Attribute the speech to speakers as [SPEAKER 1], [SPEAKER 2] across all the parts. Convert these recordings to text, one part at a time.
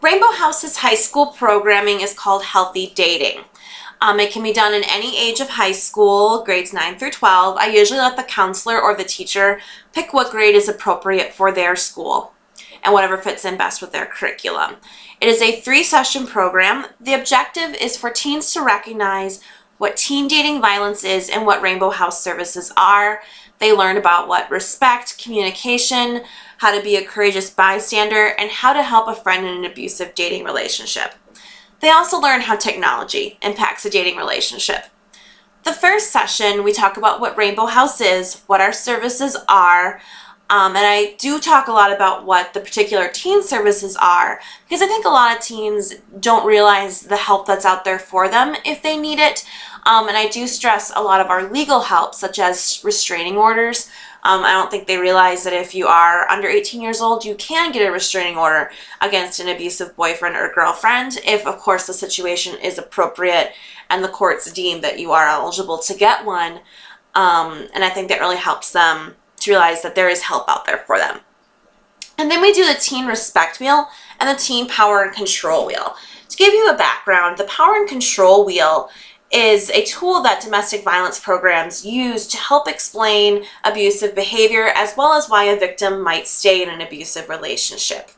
[SPEAKER 1] Rainbow House's high school programming is called Healthy Dating. It can be done in any age of high school, grades 9 through 12. I usually let the counselor or the teacher pick what grade is appropriate for their school and whatever fits in best with their curriculum. It is a 3-session program. The objective is for teens to recognize what teen dating violence is and what Rainbow House services are. They learn about what respect, communication, how to be a courageous bystander, and how to help a friend in an abusive dating relationship. They also learn how technology impacts a dating relationship. The first session, we talk about what Rainbow House is, what our services are, and I do talk a lot about what the particular teen services are, because I think a lot of teens don't realize the help that's out there for them if they need it. And I do stress a lot of our legal help, such as restraining orders. I don't think they realize that if you are under 18 years old, you can get a restraining order against an abusive boyfriend or girlfriend if, of course, the situation is appropriate and the courts deem that you are eligible to get one. And I think that really helps them to realize that there is help out there for them. And then we do the Teen Respect Wheel and the Teen Power and Control Wheel. To give you a background, the Power and Control Wheel is a tool that domestic violence programs use to help explain abusive behavior as well as why a victim might stay in an abusive relationship.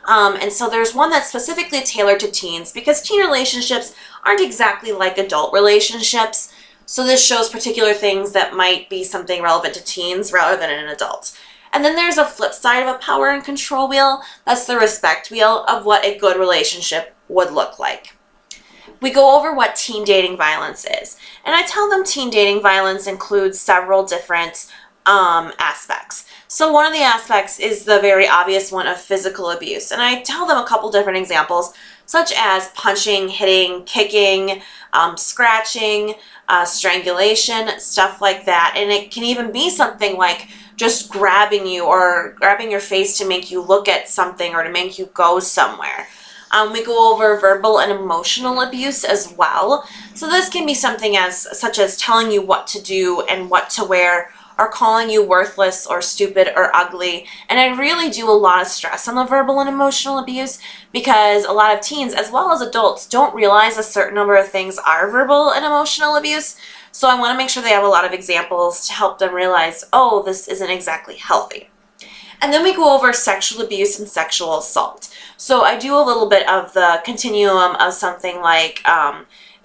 [SPEAKER 1] And so there's one that's specifically tailored to teens because teen relationships aren't exactly like adult relationships. So this shows particular things that might be something relevant to teens rather than an adult. And then there's a flip side of a Power and Control Wheel. That's the Respect Wheel of what a good relationship would look like. We go over what teen dating violence is. And I tell them teen dating violence includes several different aspects. So one of the aspects is the very obvious one of physical abuse. And I tell them a couple different examples, such as punching, hitting, kicking, scratching, strangulation, stuff like that. And it can even be something like just grabbing you or grabbing your face to make you look at something or to make you go somewhere. We go over verbal and emotional abuse as well. So this can be something such as telling you what to do and what to wear, or calling you worthless or stupid or ugly. And I really do a lot of stress on the verbal and emotional abuse because a lot of teens, as well as adults, don't realize a certain number of things are verbal and emotional abuse. So I want to make sure they have a lot of examples to help them realize, oh, this isn't exactly healthy. And then we go over sexual abuse and sexual assault. So I do a little bit of the continuum of something like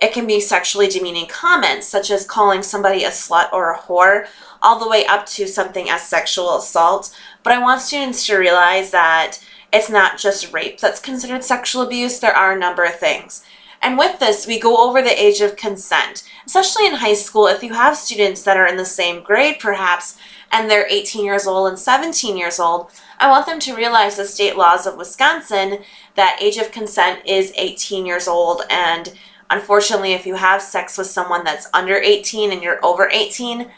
[SPEAKER 1] it can be sexually demeaning comments, such as calling somebody a slut or a whore, all the way up to something as sexual assault. But I want students to realize that it's not just rape that's considered sexual abuse. There are a number of things. And with this, we go over the age of consent, especially in high school. If you have students that are in the same grade, perhaps, and they're 18 years old and 17 years old, I want them to realize the state laws of Wisconsin that age of consent is 18 years old. And unfortunately, if you have sex with someone that's under 18 and you're over 18,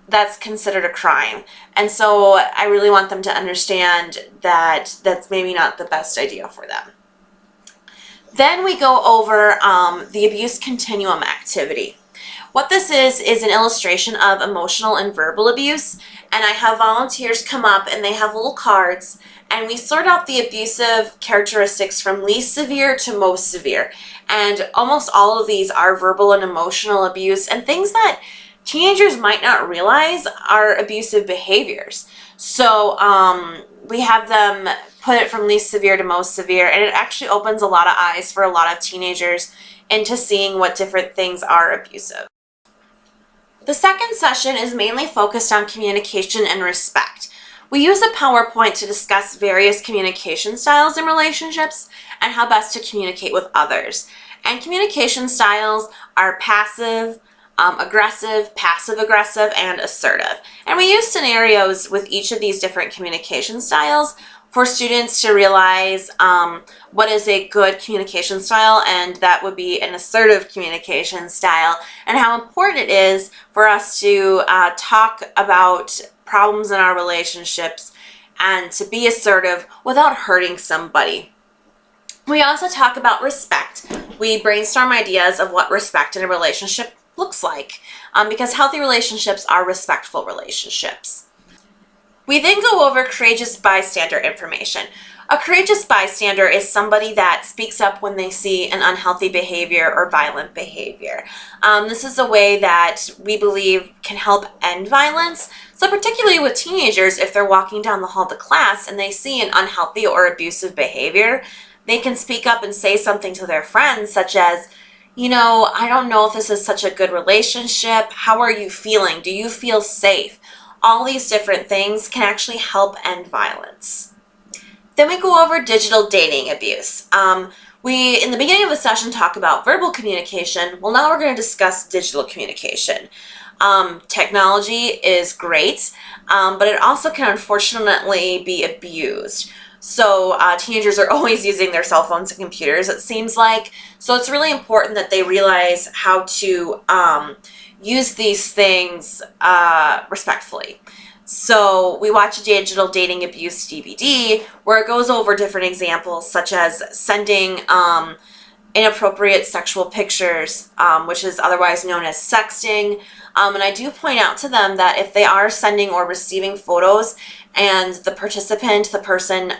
[SPEAKER 1] that's considered a crime. And so I really want them to understand that that's maybe not the best idea for them. Then we go over the abuse continuum activity. What this is an illustration of emotional and verbal abuse, and I have volunteers come up and they have little cards and we sort out the abusive characteristics from least severe to most severe. And almost all of these are verbal and emotional abuse and things that teenagers might not realize are abusive behaviors. So we have them put it from least severe to most severe, and it actually opens a lot of eyes for a lot of teenagers into seeing what different things are abusive. The second session is mainly focused on communication and respect. We use a PowerPoint to discuss various communication styles in relationships and how best to communicate with others. And communication styles are passive, aggressive, passive-aggressive, and assertive. And we use scenarios with each of these different communication styles for students to realize what is a good communication style, and that would be an assertive communication style, and how important it is for us to talk about problems in our relationships and to be assertive without hurting somebody. We also talk about respect. We brainstorm ideas of what respect in a relationship looks like, because healthy relationships are respectful relationships. We then go over courageous bystander information. A courageous bystander is somebody that speaks up when they see an unhealthy behavior or violent behavior. This is a way that we believe can help end violence. So particularly with teenagers, if they're walking down the hall to class and they see an unhealthy or abusive behavior, they can speak up and say something to their friends, such as, I don't know if this is such a good relationship. How are you feeling? Do you feel safe? All these different things can actually help end violence. Then we go over digital dating abuse. We, in the beginning of the session, talk about verbal communication. Well, now we're going to discuss digital communication. Technology is great, but it also can unfortunately be abused. So teenagers are always using their cell phones and computers, it seems like. So it's really important that they realize how to use these things respectfully. So we watch a digital dating abuse DVD where it goes over different examples, such as sending inappropriate sexual pictures, which is otherwise known as sexting. And I do point out to them that if they are sending or receiving photos and the participant, the person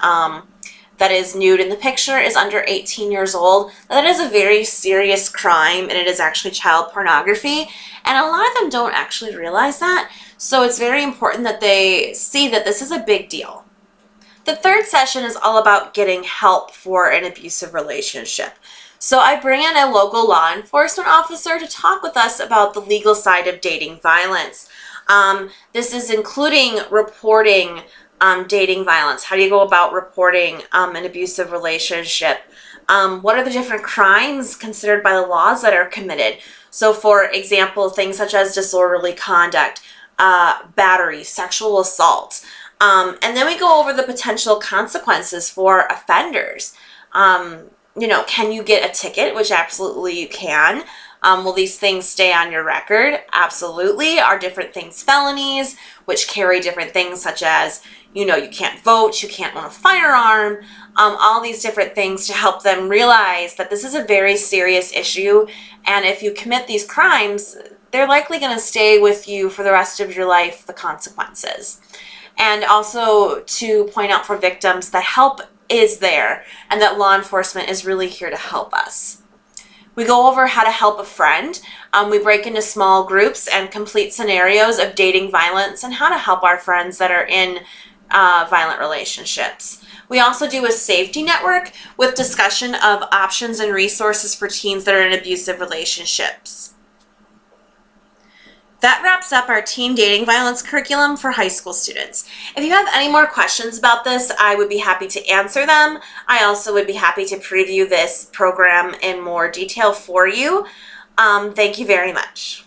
[SPEAKER 1] that is nude in the picture, is under 18 years old, that is a very serious crime, and it is actually child pornography. And a lot of them don't actually realize that. So it's very important that they see that this is a big deal. The third session is all about getting help for an abusive relationship. So I bring in a local law enforcement officer to talk with us about the legal side of dating violence. This is including reporting dating violence. How do you go about reporting an abusive relationship? What are the different crimes considered by the laws that are committed? So for example, things such as disorderly conduct, battery, sexual assault. And then we go over the potential consequences for offenders. Can you get a ticket? Which absolutely you can. Will these things stay on your record? Absolutely. Are different things felonies, which carry different things such as, you can't vote, you can't own a firearm, all these different things to help them realize that this is a very serious issue. And if you commit these crimes, they're likely going to stay with you for the rest of your life, the consequences. And also to point out for victims that help is there and that law enforcement is really here to help us. We go over how to help a friend. We break into small groups and complete scenarios of dating violence and how to help our friends that are in violent relationships. We also do a safety network with discussion of options and resources for teens that are in abusive relationships. That wraps up our teen dating violence curriculum for high school students. If you have any more questions about this, I would be happy to answer them. I also would be happy to preview this program in more detail for you. Thank you very much.